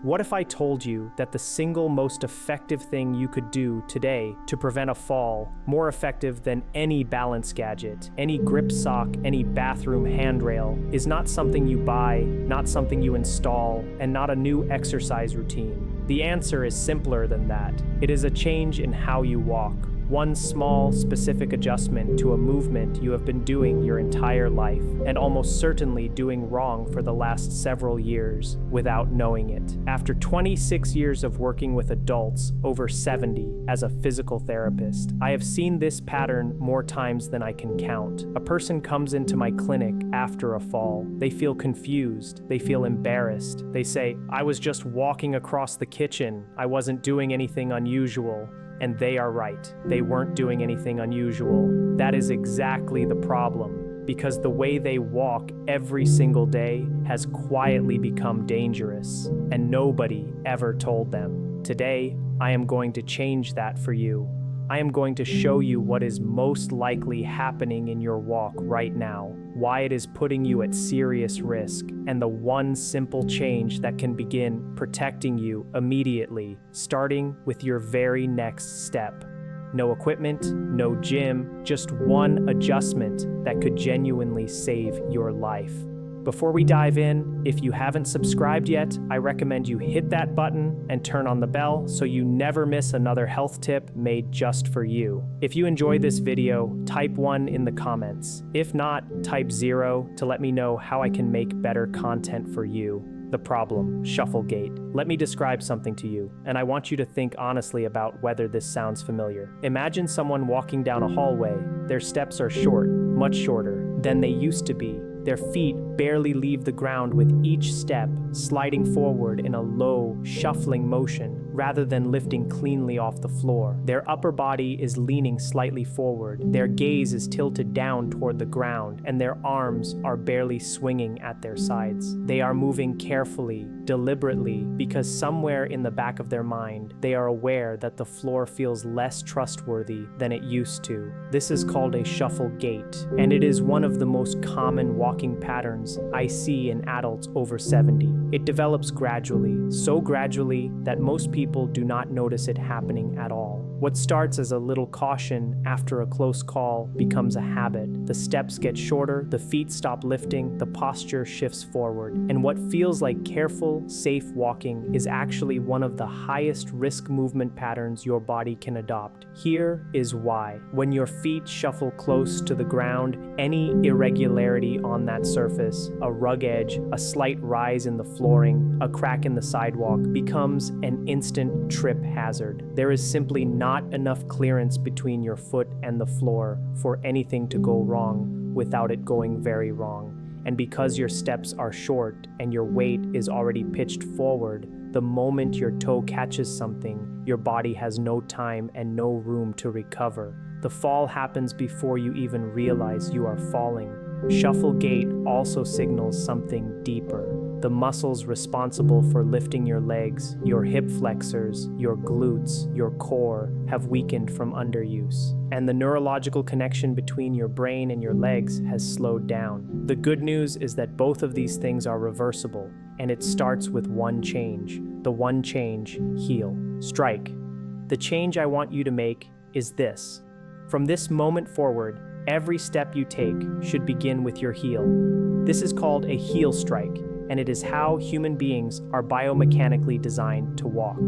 What if I told you that the single most effective thing you could do today to prevent a fall, more effective than any balance gadget, any grip sock, any bathroom handrail, is not something you buy, not something you install, and not a new exercise routine? The answer is simpler than that. It is a change in how you walk. One small, specific adjustment to a movement you have been doing your entire life, and almost certainly doing wrong for the last several years without knowing it. After 26 years of working with adults, over 70, as a physical therapist, I have seen this pattern more times than I can count. A person comes into my clinic after a fall. They feel confused. They feel embarrassed. They say, "I was just walking across the kitchen. I wasn't doing anything unusual." And they are right. They weren't doing anything unusual. That is exactly the problem, because the way they walk every single day has quietly become dangerous, and nobody ever told them. Today, I am going to change that for you. I am going to show you what is most likely happening in your walk right now, why it is putting you at serious risk, and the one simple change that can begin protecting you immediately, starting with your very next step. No equipment, no gym, just one adjustment that could genuinely save your life. Before we dive in, if you haven't subscribed yet, I recommend you hit that button and turn on the bell so you never miss another health tip made just for you. If you enjoyed this video, type 1 in the comments. If not, type 0 to let me know how I can make better content for you. The problem, Shufflegate. Let me describe something to you, and I want you to think honestly about whether this sounds familiar. Imagine someone walking down a hallway. Their steps are short, much shorter than they used to be. Their feet barely leave the ground with each step, sliding forward in a low, shuffling motion rather than lifting cleanly off the floor. Their upper body is leaning slightly forward, their gaze is tilted down toward the ground, and their arms are barely swinging at their sides. They are moving carefully, deliberately, because somewhere in the back of their mind, they are aware that the floor feels less trustworthy than it used to. This is called a shuffle gait, and it is one of the most common walking patterns I see in adults over 70. It develops gradually, so gradually that most people do not notice it happening at all. What starts as a little caution after a close call becomes a habit. The steps get shorter, the feet stop lifting, the posture shifts forward, and what feels like careful, safe walking is actually one of the highest risk movement patterns your body can adopt. Here is why. When your feet shuffle close to the ground, any irregularity on that surface, a rug edge, a slight rise in the flooring, a crack in the sidewalk, becomes an instant trip hazard. There is simply not enough clearance between your foot and the floor for anything to go wrong without it going very wrong. And because your steps are short and your weight is already pitched forward, the moment your toe catches something, your body has no time and no room to recover. The fall happens before you even realize you are falling. Shuffle gait also signals something deeper. The muscles responsible for lifting your legs, your hip flexors, your glutes, your core, have weakened from underuse. And the neurological connection between your brain and your legs has slowed down. The good news is that both of these things are reversible, and it starts with one change. The one change, heel. Strike. The change I want you to make is this. From this moment forward, every step you take should begin with your heel. This is called a heel strike, and it is how human beings are biomechanically designed to walk.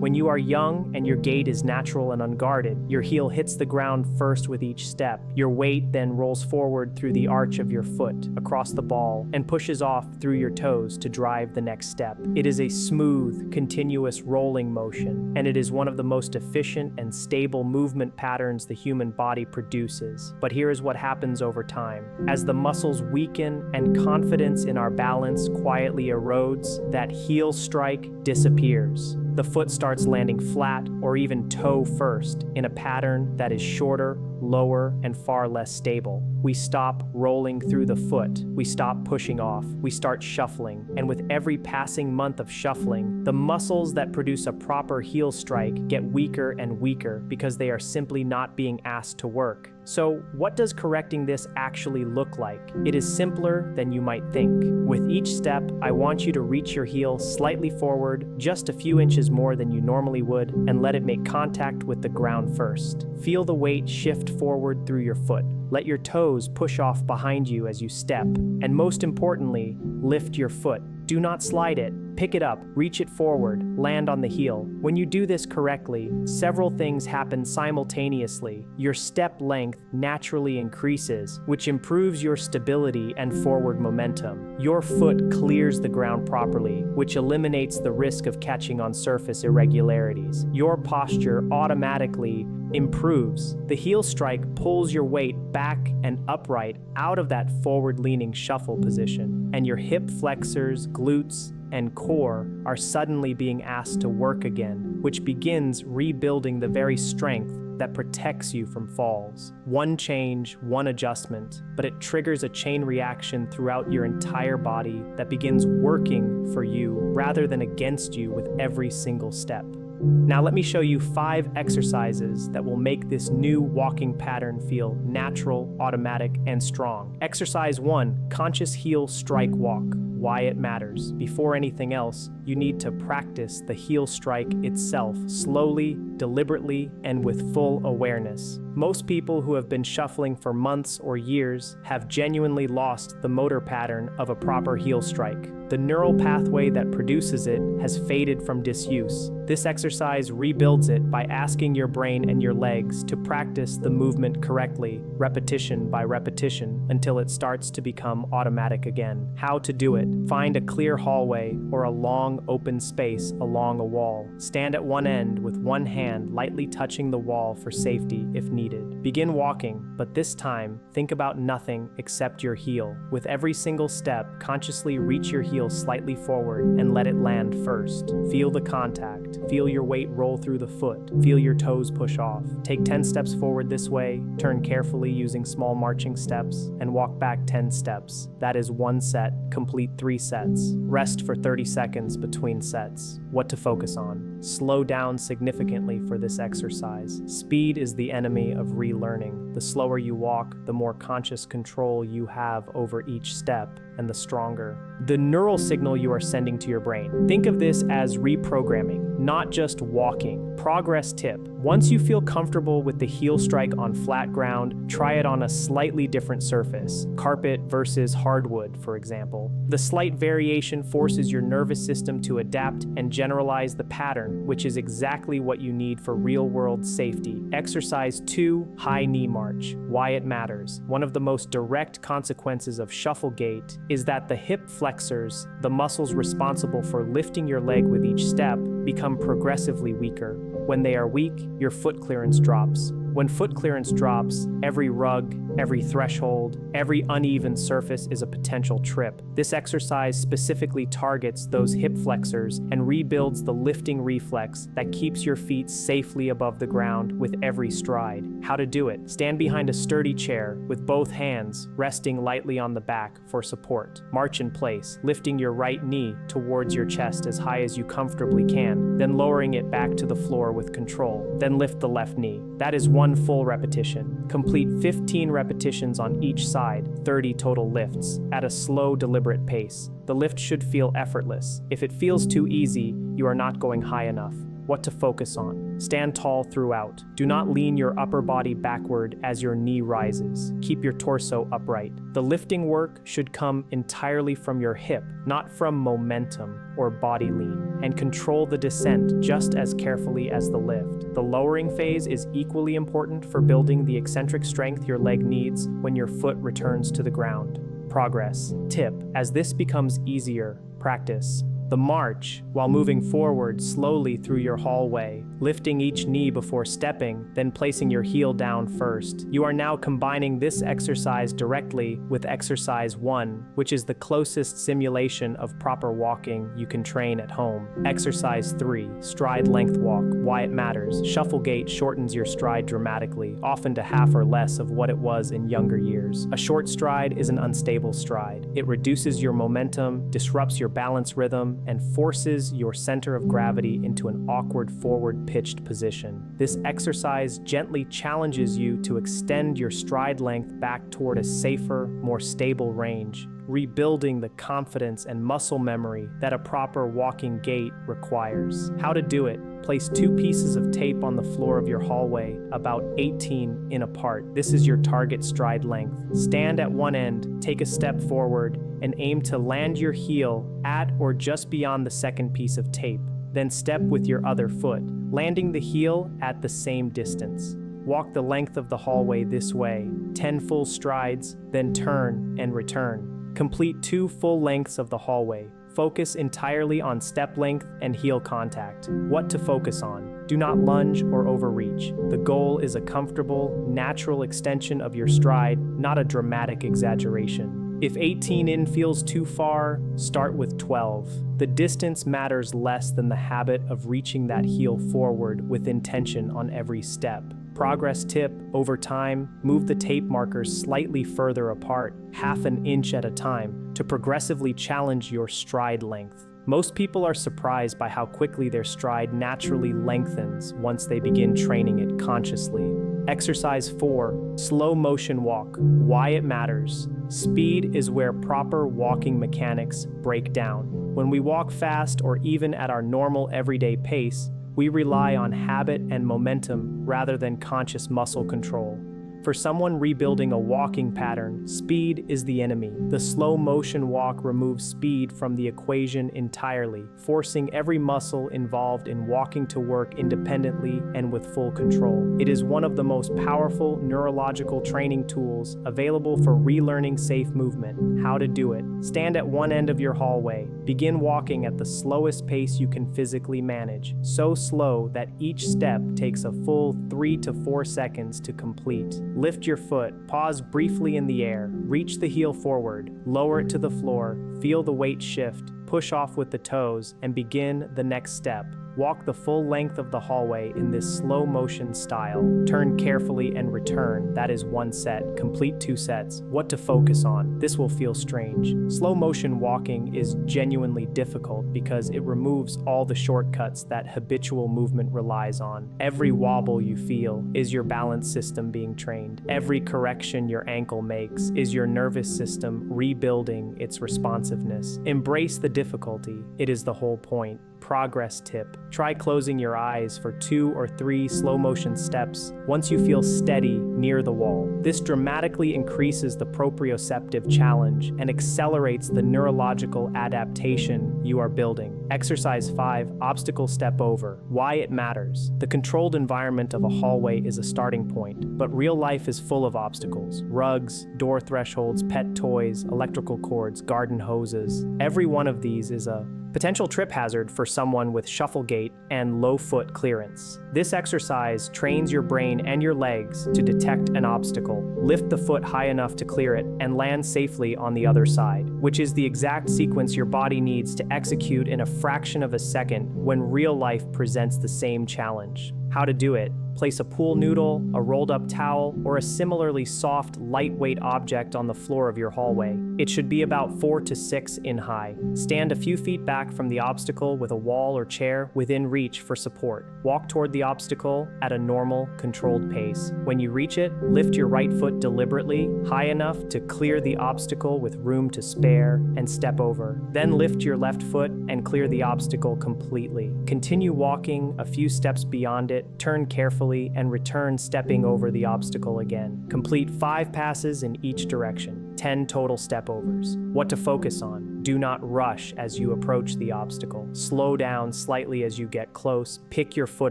When you are young and your gait is natural and unguarded, your heel hits the ground first with each step. Your weight then rolls forward through the arch of your foot, across the ball, and pushes off through your toes to drive the next step. It is a smooth, continuous rolling motion, and it is one of the most efficient and stable movement patterns the human body produces. But here is what happens over time. As the muscles weaken and confidence in our balance quietly erodes, that heel strike disappears. The foot starts landing flat or even toe first in a pattern that is shorter, lower, and far less stable. We stop rolling through the foot. We stop pushing off. We start shuffling. And with every passing month of shuffling, the muscles that produce a proper heel strike get weaker and weaker because they are simply not being asked to work. So, what does correcting this actually look like? It is simpler than you might think. With each step, I want you to reach your heel slightly forward, just a few inches more than you normally would, and let it make contact with the ground first. Feel the weight shift forward through your foot. Let your toes push off behind you as you step. And most importantly, lift your foot. Do not slide it. Pick it up, reach it forward, land on the heel. When you do this correctly, several things happen simultaneously. Your step length naturally increases, which improves your stability and forward momentum. Your foot clears the ground properly, which eliminates the risk of catching on surface irregularities. Your posture automatically improves. The heel strike pulls your weight back and upright out of that forward-leaning shuffle position, and your hip flexors, glutes, and core are suddenly being asked to work again, which begins rebuilding the very strength that protects you from falls. One change, one adjustment, but it triggers a chain reaction throughout your entire body that begins working for you rather than against you with every single step. Now let me show you 5 exercises that will make this new walking pattern feel natural, automatic, and strong. Exercise 1, conscious heel strike walk. Why it matters. Before anything else, you need to practice the heel strike itself, slowly, deliberately, and with full awareness. Most people who have been shuffling for months or years have genuinely lost the motor pattern of a proper heel strike. The neural pathway that produces it has faded from disuse. This exercise rebuilds it by asking your brain and your legs to practice the movement correctly, repetition by repetition, until it starts to become automatic again. How to do it. Find a clear hallway or a long open space along a wall. Stand at one end with one hand lightly touching the wall for safety if needed. Begin walking, but this time, think about nothing except your heel. With every single step, consciously reach your heel slightly forward and let it land first. Feel the contact. Feel your weight roll through the foot. Feel your toes push off. Take 10 steps forward this way, turn carefully using small marching steps, and walk back 10 steps. That is 1 set. Complete 3 sets. Rest for 30 seconds between sets. What to focus on. Slow down significantly for this exercise. Speed is the enemy of relearning. The slower you walk, the more conscious control you have over each step, and the stronger the neural signal you are sending to your brain. Think of this as reprogramming, not just walking. Progress tip. Once you feel comfortable with the heel strike on flat ground, try it on a slightly different surface. Carpet versus hardwood, for example. The slight variation forces your nervous system to adapt and generalize the pattern, which is exactly what you need for real-world safety. Exercise 2, high knee march. Why it matters. One of the most direct consequences of shuffle gait is that the hip flexors, the muscles responsible for lifting your leg with each step, become progressively weaker. When they are weak, your foot clearance drops. When foot clearance drops, every rug, every threshold, every uneven surface is a potential trip. This exercise specifically targets those hip flexors and rebuilds the lifting reflex that keeps your feet safely above the ground with every stride. How to do it. Stand behind a sturdy chair with both hands resting lightly on the back for support. March in place, lifting your right knee towards your chest as high as you comfortably can, then lowering it back to the floor with control. Then lift the left knee. That is 1 full repetition. Complete 15 repetitions on each side, 30 total lifts, at a slow, deliberate pace. The lift should feel effortless. If it feels too easy, you are not going high enough. What to focus on. Stand tall throughout. Do not lean your upper body backward as your knee rises. Keep your torso upright. The lifting work should come entirely from your hip, not from momentum or body lean, and control the descent just as carefully as the lift. The lowering phase is equally important for building the eccentric strength your leg needs when your foot returns to the ground. Progress. Tip. As this becomes easier, practice. The march, while moving forward slowly through your hallway, lifting each knee before stepping, then placing your heel down first. You are now combining this exercise directly with exercise 1, which is the closest simulation of proper walking you can train at home. Exercise 3, stride length walk. Why it matters. Shuffle gait shortens your stride dramatically, often to half or less of what it was in younger years. A short stride is an unstable stride. It reduces your momentum, disrupts your balance rhythm, and forces your center of gravity into an awkward forward-pitched position. This exercise gently challenges you to extend your stride length back toward a safer, more stable range, rebuilding the confidence and muscle memory that a proper walking gait requires. How to do it. Place 2 pieces of tape on the floor of your hallway, about 18 in apart. This is your target stride length. Stand at one end, take a step forward, and aim to land your heel at or just beyond the second piece of tape. Then step with your other foot, landing the heel at the same distance. Walk the length of the hallway this way, 10 full strides, then turn and return. Complete 2 full lengths of the hallway. Focus entirely on step length and heel contact. What to focus on. Do not lunge or overreach. The goal is a comfortable, natural extension of your stride, not a dramatic exaggeration. If 18 in feels too far, start with 12. The distance matters less than the habit of reaching that heel forward with intention on every step. Progress tip, over time, move the tape markers slightly further apart, half an inch at a time, to progressively challenge your stride length. Most people are surprised by how quickly their stride naturally lengthens once they begin training it consciously. Exercise 4, slow motion walk. Why it matters. Speed is where proper walking mechanics break down. When we walk fast or even at our normal everyday pace, we rely on habit and momentum rather than conscious muscle control. For someone rebuilding a walking pattern, speed is the enemy. The slow motion walk removes speed from the equation entirely, forcing every muscle involved in walking to work independently and with full control. It is one of the most powerful neurological training tools available for relearning safe movement. How to do it. Stand at one end of your hallway. Begin walking at the slowest pace you can physically manage, so slow that each step takes a full 3 to 4 seconds to complete. Lift your foot, pause briefly in the air, reach the heel forward, lower it to the floor, feel the weight shift, push off with the toes, and begin the next step. Walk the full length of the hallway in this slow motion style. Turn carefully and return. That is 1 set. Complete 2 sets. What to focus on. This will feel strange. Slow motion walking is genuinely difficult because it removes all the shortcuts that habitual movement relies on. Every wobble you feel is your balance system being trained. Every correction your ankle makes is your nervous system rebuilding its responsiveness. Embrace the difficulty. It is the whole point. Progress tip. Try closing your eyes for 2 or 3 slow motion steps once you feel steady near the wall. This dramatically increases the proprioceptive challenge and accelerates the neurological adaptation you are building. Exercise 5, obstacle step over. Why it matters. The controlled environment of a hallway is a starting point, but real life is full of obstacles. Rugs, door thresholds, pet toys, electrical cords, garden hoses. Every one of these is a potential trip hazard for someone with shuffle gait and low foot clearance. This exercise trains your brain and your legs to detect an obstacle, lift the foot high enough to clear it, and land safely on the other side, which is the exact sequence your body needs to execute in a fraction of a second when real life presents the same challenge. How to do it. Place a pool noodle, a rolled up towel, or a similarly soft, lightweight object on the floor of your hallway. It should be about 4 to 6 in high. Stand a few feet back from the obstacle with a wall or chair within reach for support. Walk toward the obstacle at a normal, controlled pace. When you reach it, lift your right foot deliberately, high enough to clear the obstacle with room to spare, and step over. Then lift your left foot and clear the obstacle completely. Continue walking a few steps beyond it, turn carefully, and return stepping over the obstacle again. Complete 5 passes in each direction, 10 total step overs. What to focus on. Do not rush as you approach the obstacle. Slow down slightly as you get close, pick your foot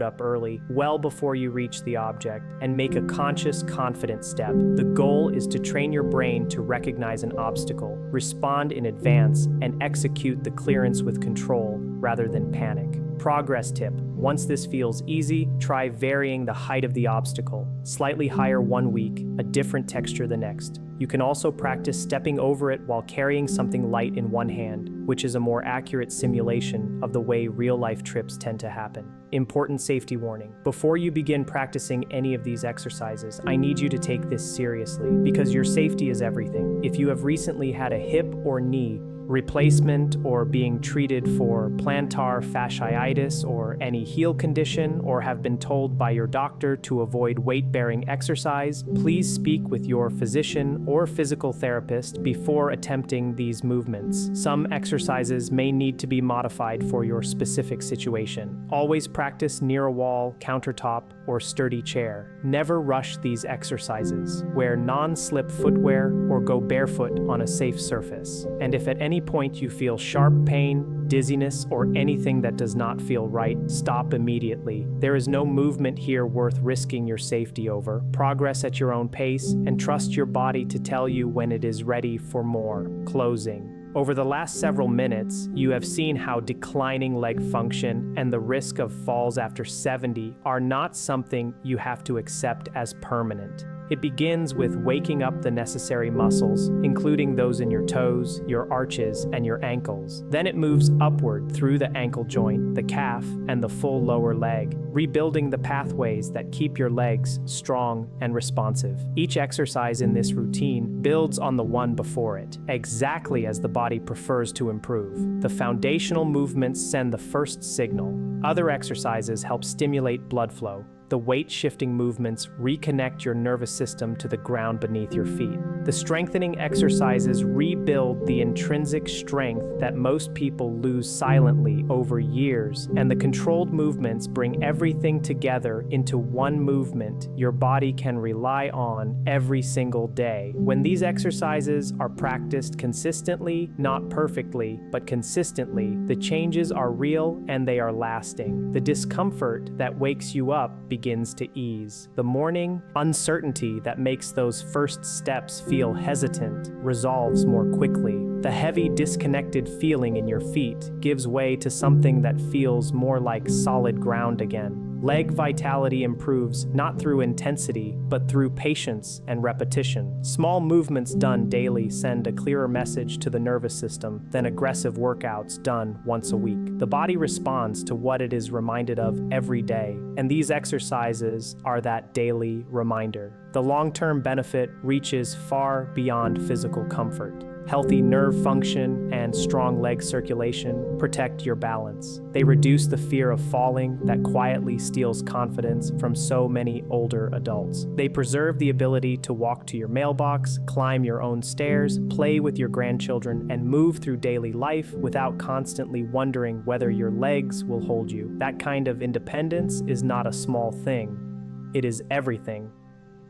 up early, well before you reach the object, and make a conscious, confident step. The goal is to train your brain to recognize an obstacle, respond in advance, and execute the clearance with control rather than panic. Progress tip: once this feels easy, try varying the height of the obstacle. Slightly higher one week, a different texture the next. You can also practice stepping over it while carrying something light in one hand, which is a more accurate simulation of the way real-life trips tend to happen. Important safety warning: before you begin practicing any of these exercises, I need you to take this seriously, because your safety is everything. If you have recently had a hip or knee replacement, or being treated for plantar fasciitis or any heel condition, or have been told by your doctor to avoid weight-bearing exercise, please speak with your physician or physical therapist before attempting these movements. Some exercises may need to be modified for your specific situation. Always practice near a wall, countertop, or sturdy chair. Never rush these exercises. Wear non-slip footwear or go barefoot on a safe surface. And if at any point you feel sharp pain, dizziness, or anything that does not feel right, stop immediately. There is no movement here worth risking your safety over. Progress at your own pace and trust your body to tell you when it is ready for more. Closing. Over the last several minutes, you have seen how declining leg function and the risk of falls after 70 are not something you have to accept as permanent. It begins with waking up the necessary muscles, including those in your toes, your arches, and your ankles. Then it moves upward through the ankle joint, the calf, and the full lower leg, rebuilding the pathways that keep your legs strong and responsive. Each exercise in this routine builds on the one before it, exactly as the body prefers to improve. The foundational movements send the first signal. Other exercises help stimulate blood flow. The weight-shifting movements reconnect your nervous system to the ground beneath your feet. The strengthening exercises rebuild the intrinsic strength that most people lose silently over years, and the controlled movements bring everything together into one movement your body can rely on every single day. When these exercises are practiced consistently, not perfectly, but consistently, the changes are real and they are lasting. The discomfort that wakes you up begins to ease. The morning uncertainty that makes those first steps feel hesitant resolves more quickly. The heavy, disconnected feeling in your feet gives way to something that feels more like solid ground again. Leg vitality improves not through intensity, but through patience and repetition. Small movements done daily send a clearer message to the nervous system than aggressive workouts done once a week. The body responds to what it is reminded of every day, and these exercises are that daily reminder. The long-term benefit reaches far beyond physical comfort. Healthy nerve function and strong leg circulation protect your balance. They reduce the fear of falling that quietly steals confidence from so many older adults. They preserve the ability to walk to your mailbox, climb your own stairs, play with your grandchildren, and move through daily life without constantly wondering whether your legs will hold you. That kind of independence is not a small thing. It is everything.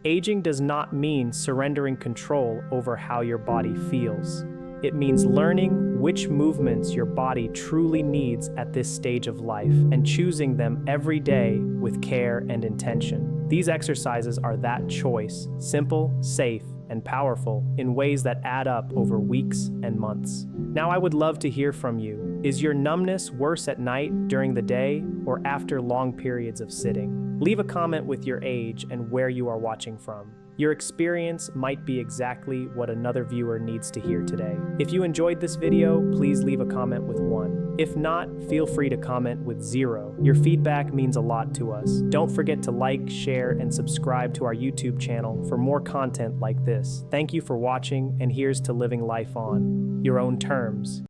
Aging does not mean surrendering control over how your body feels. It means learning which movements your body truly needs at this stage of life and choosing them every day with care and intention. These exercises are that choice, simple, safe, and powerful in ways that add up over weeks and months. Now, I would love to hear from you. Is your numbness worse at night, during the day, or after long periods of sitting? Leave a comment with your age and where you are watching from. Your experience might be exactly what another viewer needs to hear today. If you enjoyed this video, please leave a comment with 1. If not, feel free to comment with 0. Your feedback means a lot to us. Don't forget to like, share, and subscribe to our YouTube channel for more content like this. Thank you for watching, and here's to living life on your own terms.